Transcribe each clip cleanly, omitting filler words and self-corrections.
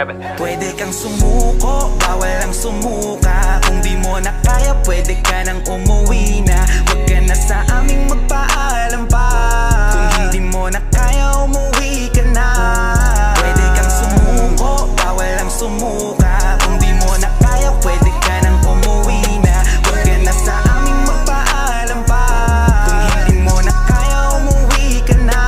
7. Pwede kang sumuko, bawal ang sumuka. Kung di mo na kaya, pwede ka nang umuwi na. Huwag ka na sa aming magpaalam pa. Kung hindi mo na kaya, umuwi ka na. Pwede kang sumuko, bawal ang sumuka. Kung di mo na kaya, pwede ka nang umuwi na. Huwag ka na sa aming magpaalam pa. Kung hindi mo na kaya, umuwi ka na.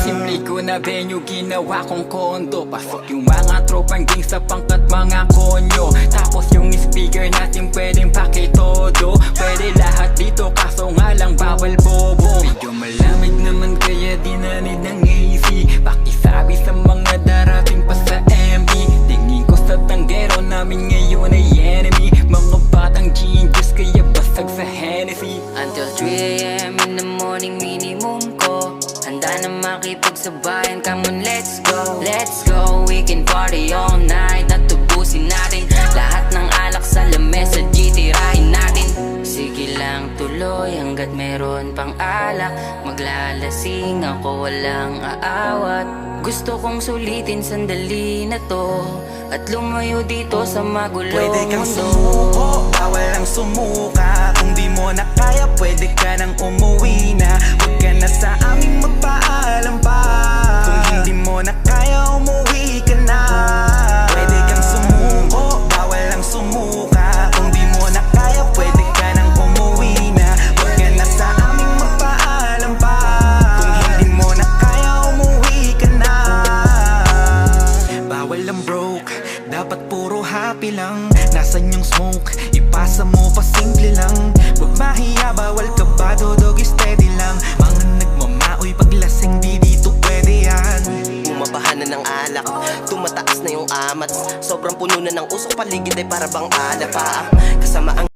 Simple ko na venue, ginawa kong kondo. Pasok yung mga tropang gangsta, pangkat mga konyo. Tapos yung speaker natin pwedeng pakitodo. Pwede lahat dito kaso nga lang bawal bobo. Medyo malamig naman kaya di na need ng AC. Pakisabi sa mga darating pa sa MB. Tingin ko sa tanggero namin ngayon ay enemy. Mga batang genius kaya basag sa Hennessy. Until 3 AM in the morning minimum ko. Handa na makipagsabayan, come on let's go. Let's go, we can party all night. At tubusin natin lahat ng alak sa lamesa, tirahin natin. Sige lang tuloy hanggat meron pang alak. Maglalasing ako, walang aawat. Gusto kong sulitin sandali na to at lumayo dito sa magulong mundo. Pwede kang sumuko, bawal ang sumuka. Kung di mo na kaya, pwede ka nang umuwi na. Huwag ka na sa aming magpaalam pa. Kung hindi mo na kaya, umuwi ka na. Pwede kang sumuko, bawal ang sumuka. Kung di mo na kaya, pwede ka nang umuwi na. Huwag ka na sa aming magpaalam pa. Kung hindi mo na kaya, umuwi ka na. Bawal ang broke, dapat puro happy lang. Nasaan yung smoke? Ipasa mo pa simple lang. Huwag mahiya, bawal ka ba? Dodog steady lang. Mga nagmamaoy paglasing, di dito pwede yan. Bumabahan na ng alak, tumataas na yung amat. Sobrang puno na ng usok, paligid ay para bang alapa. Kasama ang